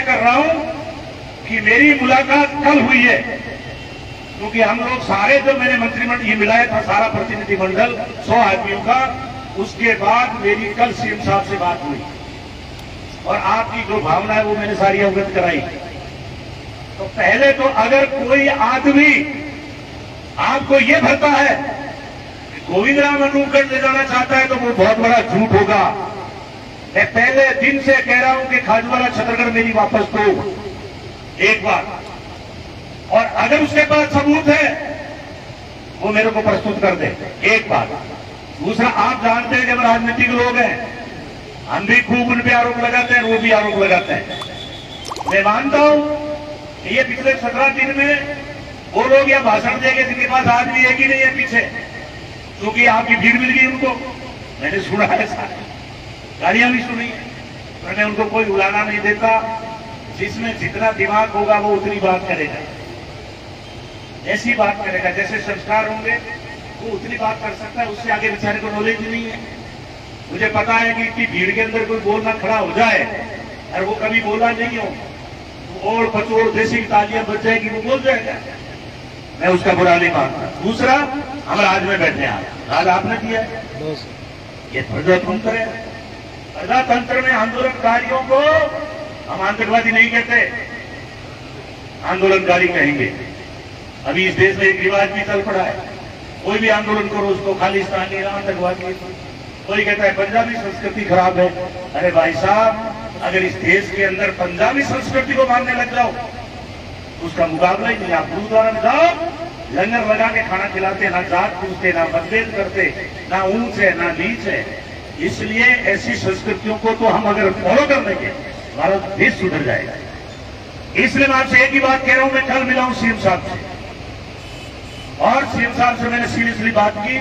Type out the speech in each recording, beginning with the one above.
कर रहा हूं कि मेरी मुलाकात कल हुई है, क्योंकि हम लोग सारे जो मैंने मंत्रिमंडल ये मिलाया था सारा प्रतिनिधिमंडल 100 आदमियों का, उसके बाद मेरी कल सीएम साहब से बात हुई और आपकी जो भावना है वो मैंने सारी अवगत कराई। तो पहले तो अगर कोई आदमी आपको ये भरता है कि गोविंद राम अनूपगढ़ ले जाना चाहता है तो वो बहुत बड़ा झूठ होगा। मैं पहले दिन से कह रहा हूं कि खाजूवाला छतरगढ़ मेरी वापस दो एक बार, और अगर उसके पास सबूत है वो मेरे को प्रस्तुत कर दे एक बार। दूसरा, आप जानते हैं जब राजनीतिक लोग हैं हम भी खूब उन पे आरोप लगाते हैं, वो भी आरोप लगाते हैं। मैं मानता हूं कि ये पिछले 17 दिन में वो लोग या भाषण देंगे जिनके पास आदमी एक ही नहीं है पीछे, क्योंकि आपकी भीड़ मिल गई उनको। मैंने सुना है, सारे गालियां भी सुनी है, पर मैं उनको कोई उड़ाना नहीं देता। जिसमें जितना दिमाग होगा वो उतनी बात करेगा, ऐसी बात करेगा, जैसे संस्कार होंगे वो उतनी बात कर सकता है, उससे आगे बेचारे को नॉलेज नहीं है। मुझे पता है कि इतनी भीड़ के अंदर कोई बोलना खड़ा हो जाए और वो कभी बोला नहीं हो, ओढ़ पचोड़ देसी तालियां बज जाएगी, वो बोल जाएगा, मैं उसका बुरा नहीं मानता। दूसरा, हम राज में बैठे हैं, राज आपने किया है, ये प्रजातंत्र है। प्रजातंत्र में आंदोलनकारियों को हम आतंकवादी नहीं कहते, आंदोलनकारी कहेंगे। अभी इस देश में एक रिवाज भी चल पड़ा है, कोई भी आंदोलन करो उसको खालिस्तानी आतंकवादी, कोई कहता है पंजाबी संस्कृति खराब है। अरे भाई साहब, अगर इस देश के अंदर पंजाबी संस्कृति को मानने लग जाओ तो उसका मुकाबला ही नहीं। आप गुरुद्वारा में जाओ, लंगर लगा के खाना खिलाते, ना जात पूछते, ना मतभेद करते, ना ऊंच है ना नीच है। इसलिए ऐसी संस्कृतियों को तो हम अगर फॉलो कर लेंगे भारत देश सुधर जाएगा। इसलिए मैं आपसे एक ही बात कह रहा हूं, मैं कल मिला हूं सीएम साहब से, और सीएम साहब से मैंने सीरियसली बात की,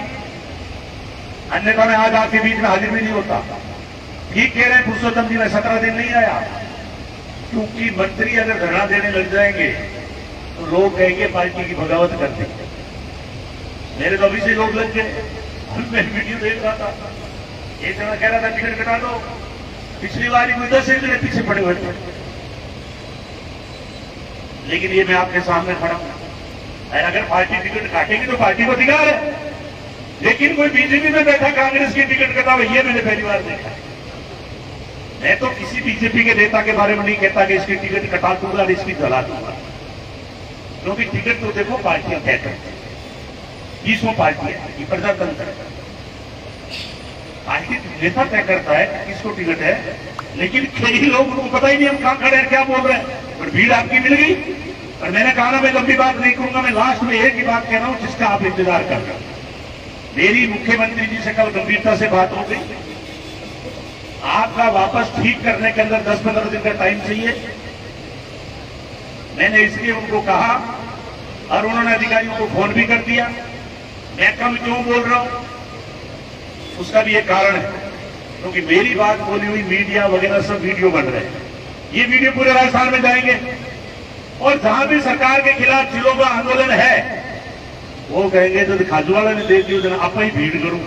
अन्यथा मैं आज आपके बीच में हाजिर भी नहीं होता। ठीक कह रहे हैं पुरुषोत्तम जी, मैं 17 दिन नहीं आया, क्योंकि मंत्री अगर धरना देने लग जाएंगे तो लोग कहेंगे पार्टी की बगावत करते हैं। मेरे तो अभी से लोग लग गए, मैं वीडियो देख रहा था, एक जना कह रहा था टिकट कटा दो, पिछली बार कोई 10 जने पीछे पड़े हुए थे। लेकिन ये मैं आपके सामने खड़ा हूं, अगर पार्टी टिकट काटेगी तो पार्टी को अधिकार है, लेकिन कोई बीजेपी में बैठा कांग्रेस की टिकट कटाओ, ये मैंने पहली बार देखा। मैं तो किसी बीजेपी के नेता के बारे में नहीं कहता कि इसकी टिकट कटा दूंगा और इसकी जला दूंगा, क्योंकि टिकट तो देखो पार्टियां तय करती हैं, 20 पार्टी है, ये प्रजातंत्र है। पार्टी नेता तय करता है किसको टिकट है, लेकिन कई लोग उनको पता ही नहीं हम कहां खड़े हैं, क्या बोल रहे हैं, पर भीड़ आपकी मिल गई। और मैंने कहा ना, मैं लंबी बात नहीं करूंगा, मैं लास्ट में एक ही बात कह रहा हूं जिसका आप इंतजार कर रहे हैं। मेरी मुख्यमंत्री जी से कल गंभीरता से बात हो गई, आपका वापस ठीक करने के अंदर 10-15 दिन का टाइम चाहिए। मैंने इसलिए उनको कहा, और उन्होंने अधिकारियों को फोन भी कर दिया। मैं कम क्यों बोल रहा हूं, उसका भी एक कारण है, क्योंकि मेरी बात बोली हुई मीडिया वगैरह सब वीडियो बन रहे हैं, ये वीडियो पूरे राजस्थान में जाएंगे, और जहां भी सरकार के खिलाफ जिलों का आंदोलन है वो कहेंगे तो खाजूवाला ने देख दिया जना आप ही भीड़ करूं,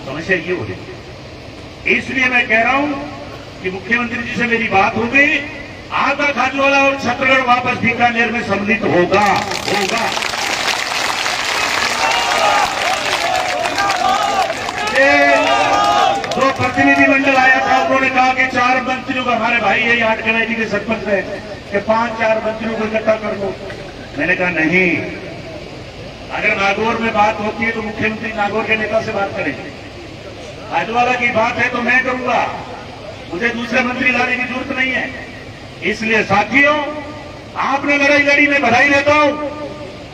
समस्या ये हो रही। इसलिए मैं कह रहा हूं कि मुख्यमंत्री जी से मेरी बात हो गई, आधा खाजूवाला और छत्तीसगढ़ वापस बीकानेर में सम्मिलित होगा। जो प्रतिनिधिमंडल आया था उन्होंने कहा कि 4 मंत्रियों को, हमारे भाई यही 8 कनाई के सरपंच है, कि 5-4 मंत्रियों को इकट्ठा कर लो। मैंने कहा नहीं, अगर नागौर में बात होती है तो मुख्यमंत्री नागौर के नेता से बात करेंगे, खाजूवाला की बात है तो मैं करूंगा, मुझे दूसरे मंत्री लाने की जरूरत नहीं है। इसलिए साथियों, आपने लड़ाई लड़ी, मैं बधाई देता हूं,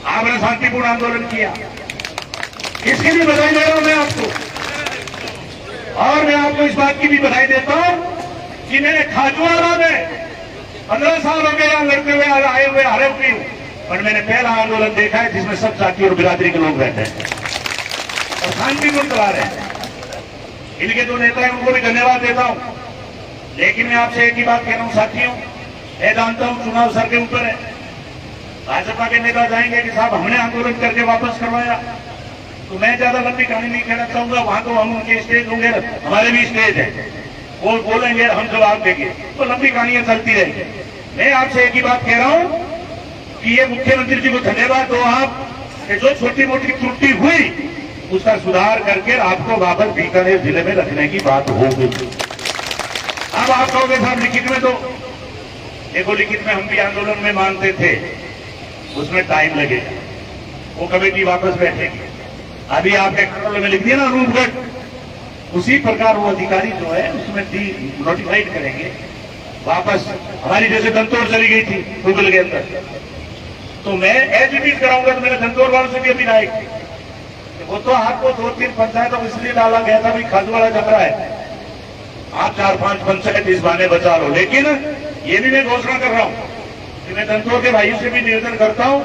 आपने शांतिपूर्ण आंदोलन किया, इसकी भी बधाई दे रहा हूं मैं आपको। और मैं आपको इस बात की भी बधाई देता हूं कि मैंने खाजूवाला में 15 साल हो गए यहां लड़ते हुए आए हुए हारे हुए हूं, पर मैंने पहला आंदोलन देखा है जिसमें सब जाति और बिरादरी के लोग रहते हैं और शांतिपूर्ण चला रहे हैं। इनके जो नेता हैं उनको भी धन्यवाद देता हूं। लेकिन मैं आपसे एक ही बात कह रहा हूं साथियों, मैं जानता हूं चुनाव सर के ऊपर है, भाजपा के नेता जाएंगे कि साहब हमने आंदोलन करके वापस करवाया, तो मैं ज्यादा लंबी कहानी नहीं कहना चाहूंगा, वहां तो हम उनके स्टेज होंगे, हमारे भी स्टेज है, वो बोलेंगे हम जवाब देंगे, तो लंबी कहानियां चलती रहेंगी। मैं आपसे एक ही बात कह रहा हूं कि ये मुख्यमंत्री जी को धन्यवाद दो आप, कि जो छोटी मोटी त्रुटि हुई उसका सुधार करके आपको वापस बीकानेर जिले में रखने की बात हो गई। अब आप कहोगे साहब लिखित में, तो देखो लिखित में हम भी आंदोलन में मानते थे, उसमें टाइम लगेगा, वो कमेटी वापस बैठेगी। अभी आपके कंट्रोल में लिख दिया ना रूपगढ़, उसी प्रकार वो अधिकारी जो है उसमें नोटिफाइड करेंगे वापस। हमारी जैसे दंतौर चली गई थी गूगल के अंदर, तो मैं एज इट इज कराऊंगा, तो मेरे दंतौर वालों से भी अभी लायक, वो तो आपको 2-3 पंचायतों को इसलिए डाला गया था, भाई खाजवाड़ा चल रहा है, आप 4-5 पंचायत इस बहाने बचा लो। लेकिन ये भी मैं घोषणा कर रहा हूं कि मैं दंतौर के भाइयों से भी निवेदन करता हूं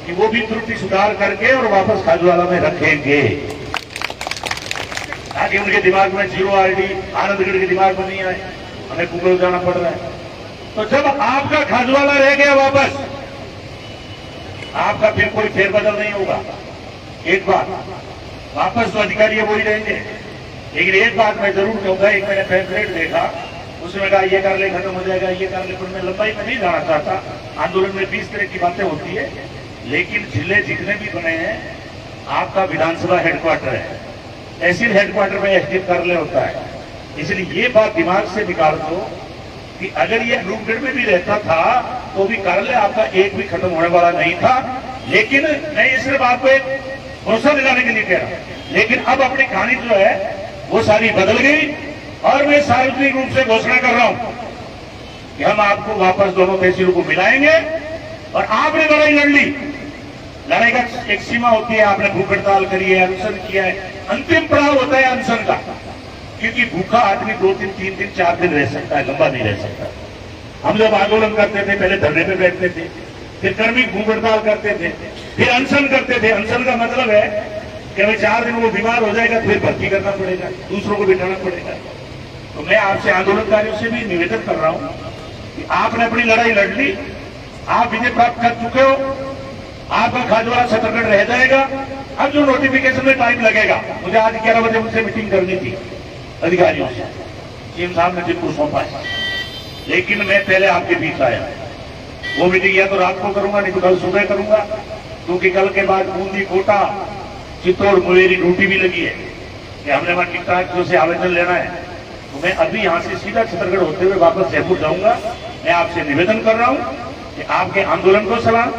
कि वो भी त्रुटि सुधार करके और वापस खाजवाड़ा में रखेंगे, ताकि उनके दिमाग में 0 RD आनंदगढ़ के दिमाग में नहीं आए, हमें कुंगल जाना पड़ रहा है। तो जब आपका खाजवाड़ा रह गया वापस, आपका फिर कोई फेरबदल नहीं होगा। एक बात, वापस तो अधिकारी वही रहेंगे, लेकिन एक बात मैं जरूर कहूंगा, एक मैंने पैम्फलेट देखा, उसमें कहा ये कर ले खत्म हो जाएगा, ये कर ले, पर मैं लंबाई में नहीं जाना चाहता। आंदोलन में 20 तरह की बातें होती है, लेकिन जिले जितने भी बने हैं, आपका विधानसभा हेडक्वार्टर है, तहसील हेडक्वार्टर में एसडीएम कार्यालय होता है। इसलिए ये बात दिमाग से निकाल दो कि अगर ये रूपगढ़ में भी रहता था तो भी कार्यालय आपका एक भी खत्म होने वाला नहीं था। लेकिन मैं ये सिर्फ आपको एक भरोसा दिलाने के लिए कह रहा हूं, लेकिन अब अपनी कहानी जो है वो सारी बदल गई, और मैं सार्वजनिक रूप से घोषणा कर रहा हूं कि हम आपको वापस दोनों तहसीलों को मिलाएंगे। और आपने लड़ाई लड़ ली, लड़ाई का एक सीमा होती है, आपने भूख हड़ताल करी है, अनशन किया है, अंतिम पड़ाव होता है अनशन का, क्योंकि भूखा आदमी 2 दिन 3 दिन 4 दिन रह सकता है, लंबा नहीं रह सकता। हम जब आंदोलन करते थे, पहले धरने पे बैठते थे, फिर कर्मी भूख हड़ताल करते थे, फिर अनशन करते थे। अनशन का मतलब है कि भाई 4 दिन वो बीमार हो जाएगा, फिर भर्ती करना पड़ेगा, दूसरों को बिठाना पड़ेगा। तो मैं आपसे आंदोलनकारियों से भी निवेदन कर रहा हूं कि आपने अपनी लड़ाई लड़ ली, आप विजय प्राप्त कर चुके हो, आपका खाजवाड़ा छत्तीसगढ़ रह जाएगा। अब जो नोटिफिकेशन में टाइम लगेगा, मुझे आज 11 बजे उनसे मीटिंग करनी थी अधिकारियों से, सीएम साहब ने जिनको सौंपा है, लेकिन मैं पहले आपके बीच आया। वो मीटिंग या तो रात को करूंगा, नहीं तो कल सुबह करूंगा, क्योंकि कल के बाद बूंदी, कोटा, चित्तौड़, मुंगेरी ड्यूटी भी लगी है कि हमने वहां टिकटाक से आवेदन लेना है। तो मैं अभी यहां से सीधा छत्तीसगढ़ होते हुए वापस जयपुर जाऊंगा। मैं आपसे निवेदन कर रहा हूं कि आपके आंदोलन को सलाम,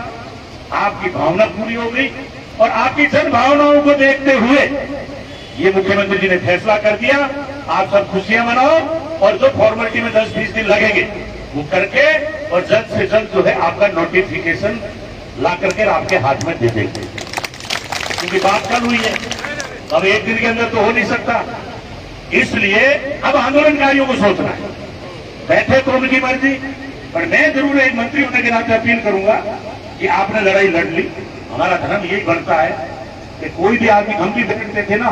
आपकी भावना पूरी हो गई, और आपकी जन भावनाओं को देखते हुए ये मुख्यमंत्री जी ने फैसला कर दिया। आप सब खुशियां मनाओ, और जो फॉर्मेलिटी में 10-20 दिन लगेंगे वो करके, और जल्द से जल्द जो है आपका नोटिफिकेशन ला करके आपके हाथ में दे देंगे, क्योंकि बात कल हुई है, अब एक दिन के अंदर तो हो नहीं सकता। इसलिए अब आंदोलनकारियों को सोचना है, बैठे तो उनकी मर्जी, पर मैं जरूर एक मंत्री होने के नाते अपील करूंगा कि आपने लड़ाई लड़ ली। हमारा धर्म यही बनता है कि कोई भी आदमी, हम भी बैठते थे ना,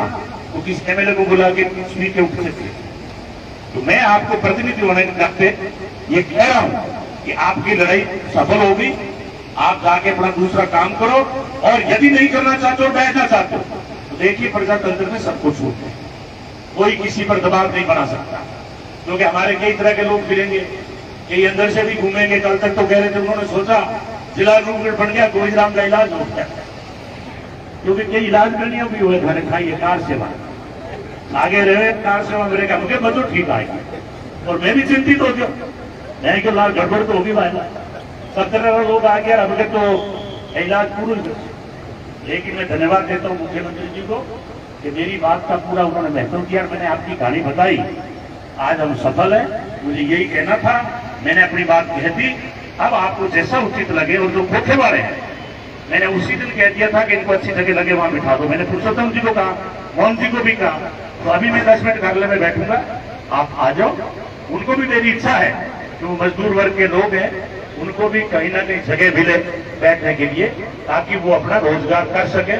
तो किसी एमएलए को बुला के सुनी के उठते थे। तो मैं आपको प्रतिनिधि होने के नाते ये कह रहा हूं कि आपकी लड़ाई सफल होगी। आप जाके अपना दूसरा काम करो, और यदि नहीं करना चाहते हो, बैठना चाहते हो, तो देखिए प्रजातंत्र में सब कुछ होता है, कोई किसी पर दबाव नहीं बना सकता, क्योंकि हमारे कई तरह के लोग फिरेंगे, कई अंदर से भी घूमेंगे। कल तक तो कह रहे थे, उन्होंने सोचा जिला रूपगढ़ बन गया, गोविंदराम का इलाज हो गया, क्योंकि कई इलाज करनी भी हुए, घर खाइए कार सेवा, आगे रहे कार सेवा मिलेगा, मुझे बजट ठीक आएगा। और मैं भी चिंतित हो गया, मैं कि लाल गड़बड़ तो होगी भाई, 17 लोग आ गया, अब तो इलाज पूरा। लेकिन मैं धन्यवाद देता हूं मुख्यमंत्री जी को कि मेरी बात का पूरा उन्होंने महत्व किया, मैंने आपकी कहानी बताई, आज हम सफल है। मुझे यही कहना था, मैंने अपनी बात कह दी। अब आपको जैसा उचित लगे, और जो खोखे वाले हैं, मैंने उसी दिन कह दिया था कि इनको अच्छी जगह लगे वहां बिठा दो। मैंने पुरुषोत्तम जी को कहा, मोहन जी को भी कहा, तो अभी मैं 10 मिनट कार्यालय में बैठूंगा, आप आ जाओ। उनको भी मेरी इच्छा है कि वो मजदूर वर्ग के लोग हैं, उनको भी कहीं ना कहीं जगह मिले बैठने के लिए, ताकि वो अपना रोजगार कर सके।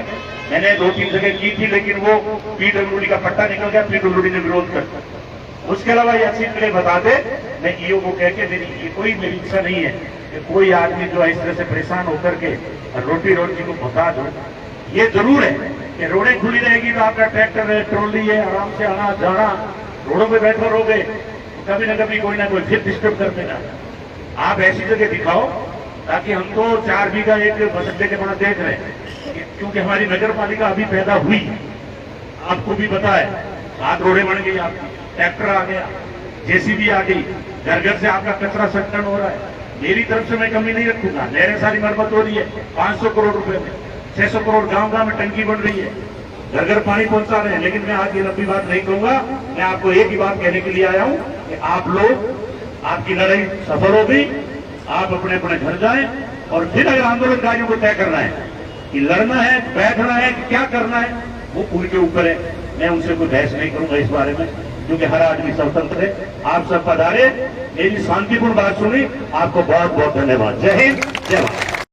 मैंने 2-3 जगह की थी, लेकिन वो पीडब्ल्यूडी का पट्टा निकल गया, पीडब्ल्यूडी ने विरोध कर दिया। उसके अलावा ये अच्छी तरह बता दे, मैं ईओ को कह के, मेरी इच्छा नहीं है कि कोई आदमी जो है इस तरह से परेशान होकर के रोटी को बता दो। ये जरूर है कि रोडें खुली रहेगी तो आपका ट्रैक्टर है, ट्रॉली है, आराम से आना जाना, रोडों पे बैठे रहोगे कभी ना कभी कोई ना कोई फिर डिस्टर्ब कर देगा। आप ऐसी जगह दिखाओ ताकि हम तो 4 बीघा एक बस अड्डे के पास देख रहे हैं, क्योंकि हमारी नगर पालिका अभी पैदा हुई, आपको भी पता है, 7 रोडें बन गई, आपकी ट्रैक्टर आ गया, जेसीबी आ गई, घर घर से आपका कचरा संकलन हो रहा है। मेरी तरफ से मैं कमी नहीं रखूंगा, नहरें सारी मरम्मत हो रही है 500 करोड़ रुपए में, 600 करोड़ गांव-गांव में टंकी बन रही है, घर घर पानी पहुंचा रहे हैं। लेकिन मैं आज ये लंबी बात नहीं कहूंगा, मैं आपको एक ही बात कहने के लिए आया हूं कि आप लोग, आपकी लड़ाई सफल होगी, आप अपने अपने घर जाएं और फिर अगर आंदोलनकारियों को तय करना है कि लड़ना है, बैठना है कि क्या करना है, वो उनके ऊपर है। मैं उनसे कोई बहस नहीं करूंगा इस बारे में, क्योंकि हर आदमी स्वतंत्र है। आप सब पधारे, मेरी शांतिपूर्ण बात सुनी, आपको बहुत बहुत धन्यवाद। जय हिंद, जय भारत।